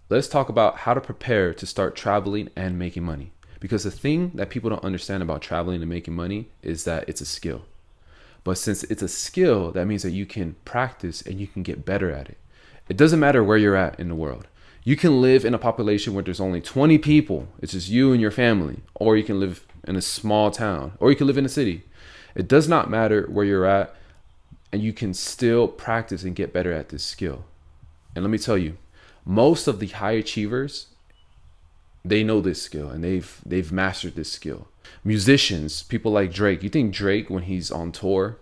let's talk about how to prepare to start traveling and making money. Because the thing that people don't understand about traveling and making money is that it's a skill. But since it's a skill, that means that you can practice and you can get better at it. It doesn't matter where you're at in the world. You can live in a population where there's only 20 people. It's just you and your family. Or you can live in a small town. Or you can live in a city. It does not matter where you're at. And you can still practice and get better at this skill. And let me tell you, most of the high achievers, they know this skill and they've mastered this skill. Musicians, people like Drake. You think Drake, when he's on tour,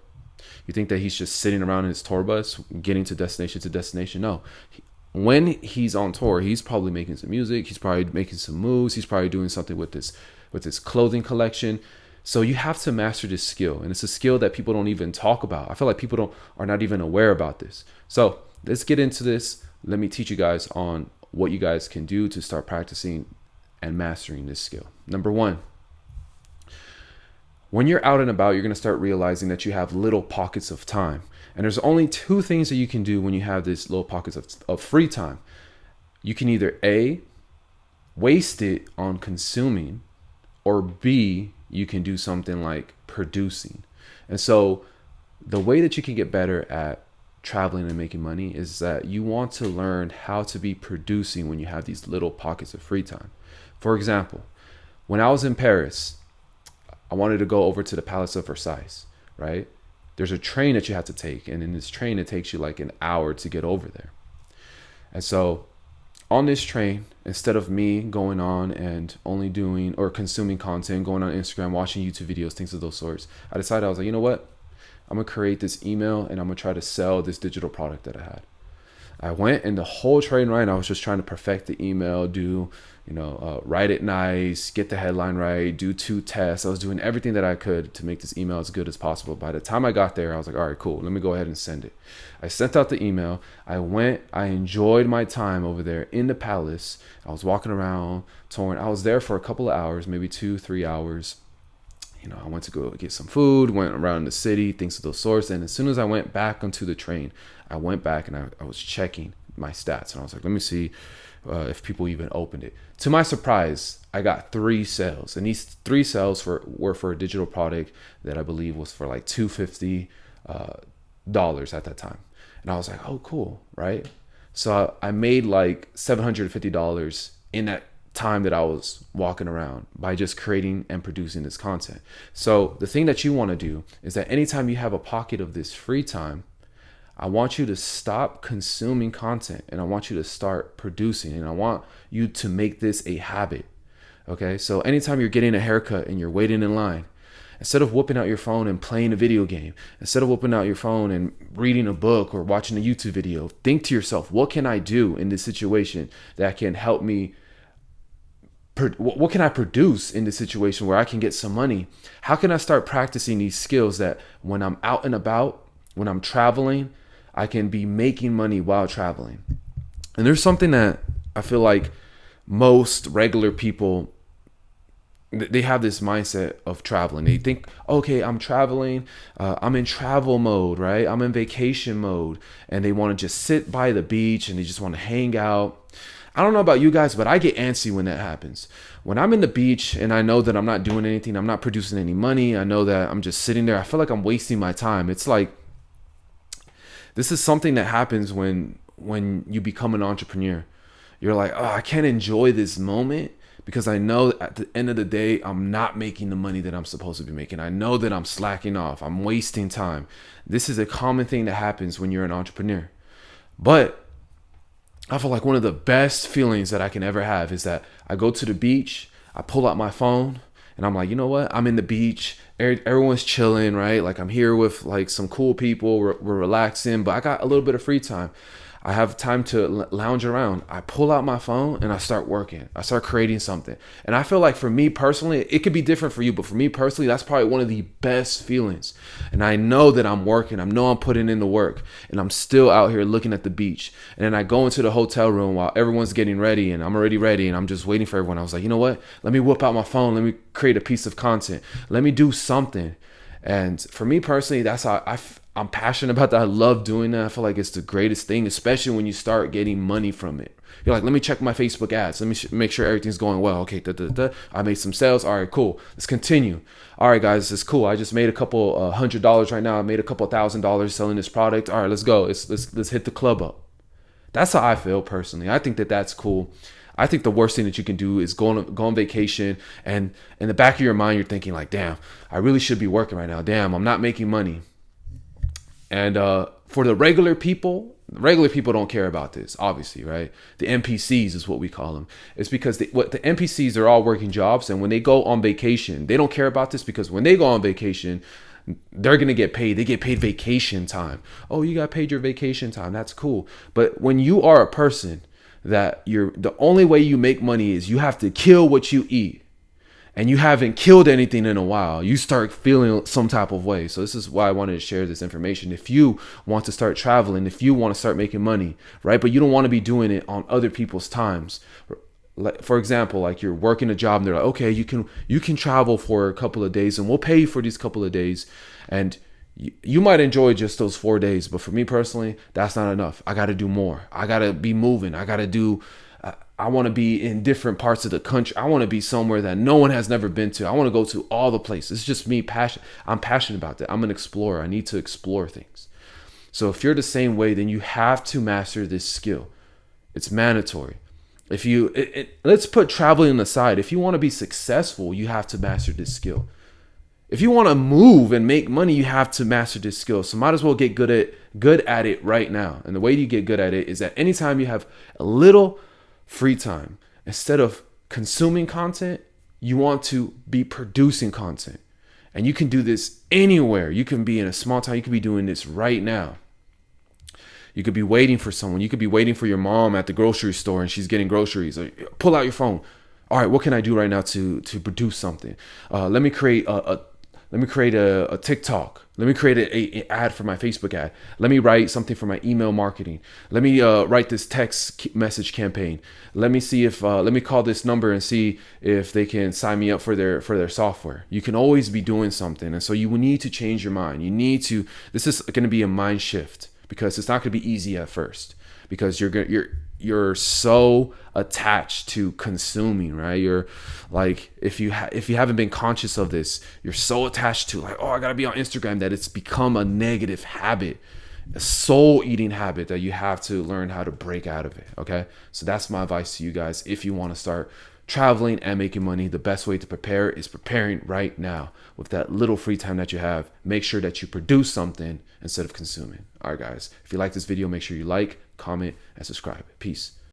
you think that he's just sitting around in his tour bus, getting to destination? No. When he's on tour, he's probably making some music. He's probably making some moves. He's probably doing something with his clothing collection. So you have to master this skill, and it's a skill that people don't even talk about. I feel like people are not even aware about this. So let's get into this. Let me teach you guys on what you guys can do to start practicing and mastering this skill. Number one, when you're out and about, you're going to start realizing that you have little pockets of time. And there's only two things that you can do when you have these little pockets of free time. You can either A, waste it on consuming, or B, you can do something like producing. And so the way that you can get better at traveling and making money is that you want to learn how to be producing when you have these little pockets of free time. For example, when I was in Paris, I wanted to go over to the Palace of Versailles, right? There's a train that you have to take. And in this train, it takes you like an hour to get over there. And so on this train, instead of me going on and only doing or consuming content, going on Instagram, watching YouTube videos, things of those sorts, I decided, I was like, you know what? I'm going to create this email and I'm going to try to sell this digital product that I had. I went, and the whole train ride, I was just trying to perfect the email, write it nice, get the headline right, do 2 tests. I was doing everything that I could to make this email as good as possible. By the time I got there, I was like, all right, cool. Let me go ahead and send it. I sent out the email. I enjoyed my time over there in the palace. I was walking around, touring. I was there for a couple of hours, maybe 2-3 hours. I went to go get some food, went around the city, things of those sorts. And as soon as I went back onto the train, I went back and I was checking my stats. And I was like, let me see if people even opened it. To my surprise, I got 3 sales. And these 3 sales were for a digital product that I believe was for like $250 at that time. And I was like, oh, cool, right? So I made like $750 in that time that I was walking around by just creating and producing this content. So the thing that you want to do is that anytime you have a pocket of this free time, I want you to stop consuming content and I want you to start producing, and I want you to make this a habit. Okay. So anytime you're getting a haircut and you're waiting in line, instead of whipping out your phone and playing a video game, instead of whipping out your phone and reading a book or watching a YouTube video, think to yourself, what can I do in this situation that can help me? What can I produce in this situation where I can get some money? How can I start practicing these skills that when I'm out and about, when I'm traveling, I can be making money while traveling? And there's something that I feel like most regular people, they have this mindset of traveling. They think, okay, I'm traveling. I'm in travel mode, right? I'm in vacation mode. And they want to just sit by the beach and they just want to hang out. I don't know about you guys, but I get antsy when that happens. When I'm in the beach and I know that I'm not doing anything, I'm not producing any money, I know that I'm just sitting there, I feel like I'm wasting my time. It's like, this is something that happens when you become an entrepreneur. You're like, oh, I can't enjoy this moment because I know at the end of the day, I'm not making the money that I'm supposed to be making. I know that I'm slacking off. I'm wasting time. This is a common thing that happens when you're an entrepreneur. But I feel like one of the best feelings that I can ever have is that I go to the beach, I pull out my phone, and I'm like, you know what? I'm in the beach. Everyone's chilling, right? Like I'm here with like some cool people. We're relaxing, but I got a little bit of free time. I have time to lounge around. I pull out my phone and I start working. I start creating something. And I feel like for me personally, it could be different for you, but for me personally, that's probably one of the best feelings. And I know that I'm working. I know I'm putting in the work and I'm still out here looking at the beach. And then I go into the hotel room while everyone's getting ready and I'm already ready and I'm just waiting for everyone. I was like, you know what? Let me whip out my phone. Let me create a piece of content. Let me do something. And for me personally, that's how I'm passionate about that. I love doing that. I feel like it's the greatest thing, especially when you start getting money from it. You're like, let me check my Facebook ads. Let me make sure everything's going well. Okay, I made some sales. All right, cool. Let's continue. All right, guys, it's cool. I just made a couple $100 right now. I made a couple $1,000 selling this product. All right, let's go. Let's hit the club up. That's how I feel personally. I think that that's cool. I think the worst thing that you can do is go on vacation, and in the back of your mind, you're thinking like, damn, I really should be working right now. Damn, I'm not making money. And for the regular people don't care about this, obviously, right? The NPCs is what we call them. It's because the NPCs are all working jobs, and when they go on vacation, they don't care about this, because when they go on vacation, they're going to get paid. They get paid vacation time. Oh, you got paid your vacation time. That's cool. But when you are a person that the only way you make money is you have to kill what you eat, and you haven't killed anything in a while, you start feeling some type of way. So this is why I wanted to share this information. If you want to start traveling, if you want to start making money, right, but you don't want to be doing it on other people's times. Like, for example, like you're working a job and they're like, okay, you can travel for a couple of days and we'll pay you for these couple of days. And you might enjoy just those 4 days, but for me personally, that's not enough. I got to do more. I got to be moving. I want to be in different parts of the country. I want to be somewhere that no one has never been to. I want to go to all the places. It's just me I'm passionate about that. I'm an explorer. I need to explore things. So if you're the same way, then you have to master this skill. It's mandatory. If you, let's put traveling aside. If you want to be successful, you have to master this skill. If you want to move and make money, you have to master this skill. So might as well get good at it right now. And the way you get good at it is that anytime you have a little free time, instead of consuming content, you want to be producing content. And you can do this anywhere. You can be in a small town. You could be doing this right now. You could be waiting for someone. You could be waiting for your mom at the grocery store and she's getting groceries. Pull out your phone. All right, what can I do right now to produce something? Let me create a TikTok. Let me create an ad for my Facebook ad. Let me write something for my email marketing. Let me write this text message campaign. Let me see if let me call this number and see if they can sign me up for their software. You can always be doing something, and so you need to change your mind. This is going to be a mind shift, because it's not going to be easy at first, because you're so attached to consuming, right? You're like, if you haven't been conscious of this, you're so attached to like, oh, I gotta be on Instagram, that it's become a negative habit, a soul eating habit that you have to learn how to break out of it. Okay, so that's my advice to you guys. If you want to start traveling and making money, the best way to prepare is preparing right now. With that little free time that you have, make sure that you produce something instead of consuming. All right, guys, if you like this video, make sure you like, comment, and subscribe. Peace.